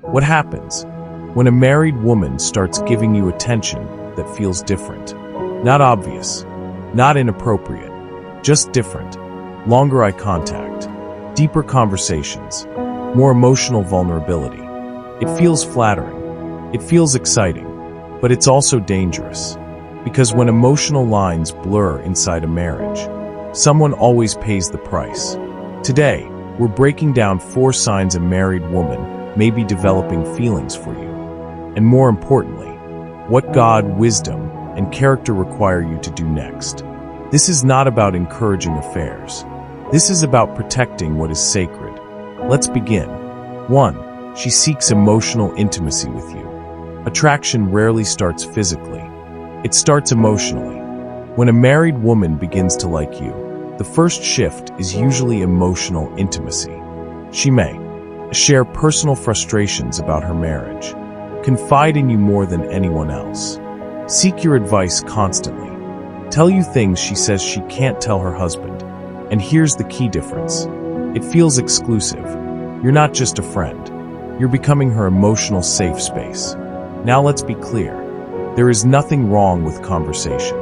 What happens when a married woman starts giving you attention that feels different? Not obvious, not inappropriate, just different. Longer eye contact, deeper conversations, more emotional vulnerability. It feels flattering, it feels exciting, but it's also dangerous. Because when emotional lines blur inside a marriage, someone always pays the price. Today, we're breaking down 4 signs a married woman may be developing feelings for you. And more importantly, what God, wisdom, and character require you to do next. This is not about encouraging affairs. This is about protecting what is sacred. Let's begin. 1. She seeks emotional intimacy with you. Attraction rarely starts physically. It starts emotionally. When a married woman begins to like you, the first shift is usually emotional intimacy. She may share personal frustrations about her marriage, confide in you more than anyone else, seek your advice constantly, tell you things she says she can't tell her husband. And here's the key difference. It feels exclusive. You're not just a friend. You're becoming her emotional safe space. Now let's be clear. There is nothing wrong with conversation.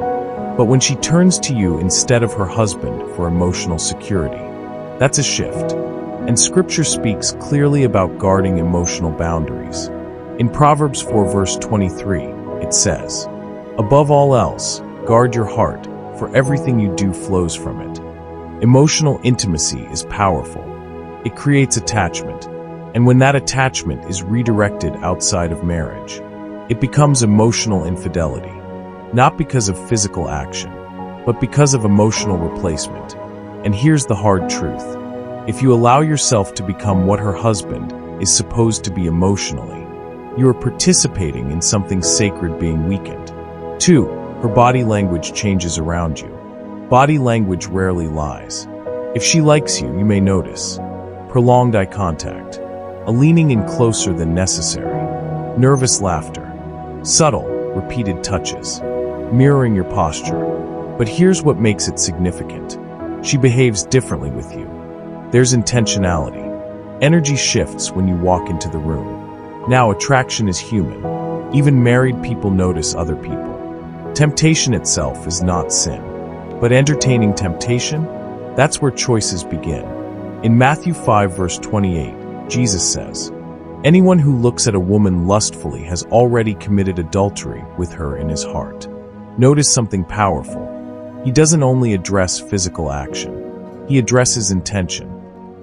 But when she turns to you instead of her husband for emotional security, that's a shift. And Scripture speaks clearly about guarding emotional boundaries. In Proverbs 4 verse 23, it says, "Above all else, guard your heart, for everything you do flows from it." Emotional intimacy is powerful. It creates attachment. And when that attachment is redirected outside of marriage, it becomes emotional infidelity. Not because of physical action, but because of emotional replacement. And here's the hard truth. If you allow yourself to become what her husband is supposed to be emotionally, you are participating in something sacred being weakened. 2. Her body language changes around you. Body language rarely lies. If she likes you, you may notice prolonged eye contact, a leaning in closer than necessary, nervous laughter, subtle, repeated touches, mirroring your posture. But here's what makes it significant. She behaves differently with you. There's intentionality. Energy shifts when you walk into the room. Now, attraction is human. Even married people notice other people. Temptation itself is not sin. But entertaining temptation, that's where choices begin. In Matthew 5 verse 28, Jesus says, "Anyone who looks at a woman lustfully has already committed adultery with her in his heart." Notice something powerful. He doesn't only address physical action. He addresses intention,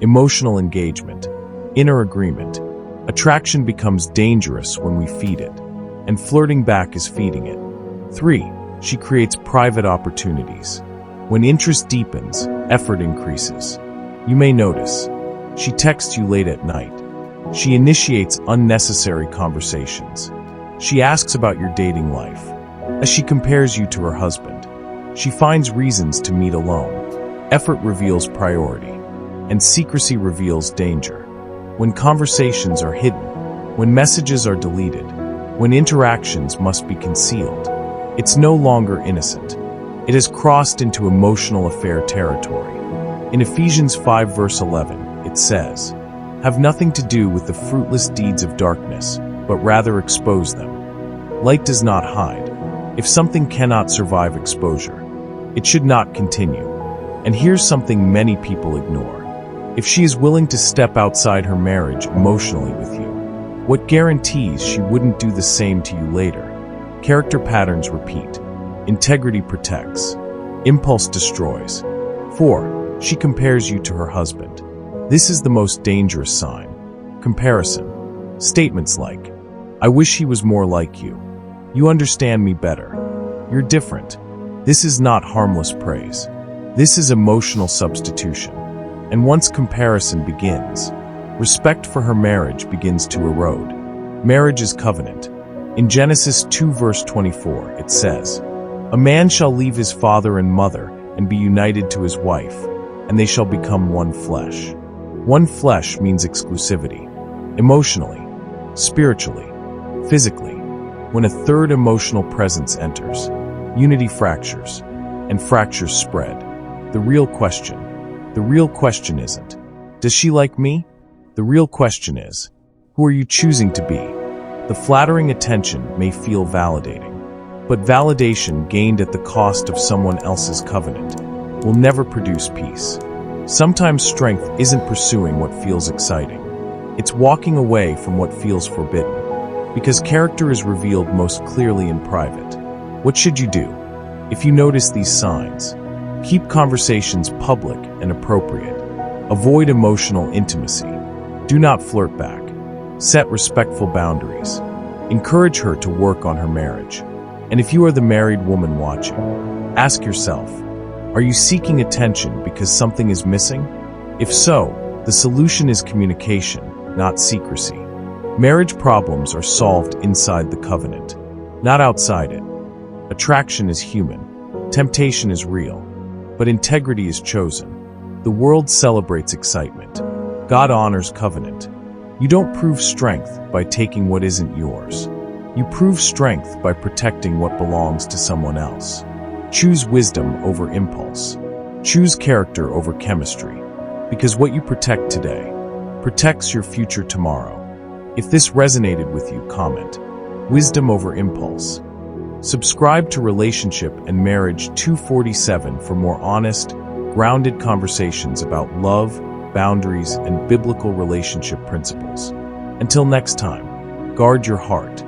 emotional engagement, inner agreement. Attraction becomes dangerous when we feed it, and flirting back is feeding it. 3. She creates private opportunities. When interest deepens, effort increases. You may notice, she texts you late at night. She initiates unnecessary conversations. She asks about your dating life. As she compares you to her husband, she finds reasons to meet alone. Effort reveals priority, and secrecy reveals danger. When conversations are hidden, when messages are deleted, when interactions must be concealed, it's no longer innocent. It has crossed into emotional affair territory. In Ephesians 5 verse 11, it says, "Have nothing to do with the fruitless deeds of darkness, but rather expose them." Light does not hide. If something cannot survive exposure, it should not continue. And here's something many people ignore. If she is willing to step outside her marriage emotionally with you, what guarantees she wouldn't do the same to you later? Character patterns repeat. Integrity protects. Impulse destroys. 4. She compares you to her husband. This is the most dangerous sign. Comparison. Statements like, "I wish he was more like you. You understand me better. You're different." This is not harmless praise. This is emotional substitution. And once comparison begins, respect for her marriage begins to erode. Marriage is covenant. In Genesis 2 verse 24, it says, "A man shall leave his father and mother and be united to his wife, and they shall become one flesh." One flesh means exclusivity. Emotionally, spiritually, physically. When a third emotional presence enters, unity fractures, and fractures spread. The real question isn't, "Does she like me?" The real question is, Who are you choosing to be? The flattering attention may feel validating, but validation gained at the cost of someone else's covenant will never produce peace. Sometimes strength isn't pursuing what feels exciting. It's walking away from what feels forbidden, because character is revealed most clearly in private. What should you do? If you notice these signs, keep conversations public and appropriate. Avoid emotional intimacy. Do not flirt back. Set respectful boundaries. Encourage her to work on her marriage. And if you are the married woman watching, ask yourself, are you seeking attention because something is missing? If so, the solution is communication, not secrecy. Marriage problems are solved inside the covenant, not outside it. Attraction is human. Temptation is real. But integrity is chosen. The world celebrates excitement. God honors covenant. You don't prove strength by taking what isn't yours. You prove strength by protecting what belongs to someone else. Choose wisdom over impulse. Choose character over chemistry. Because what you protect today protects your future tomorrow. If this resonated with you, comment. Wisdom over impulse. Subscribe to Relationship and Marriage 247 for more honest, grounded conversations about love, boundaries, and biblical relationship principles. Until next time, guard your heart.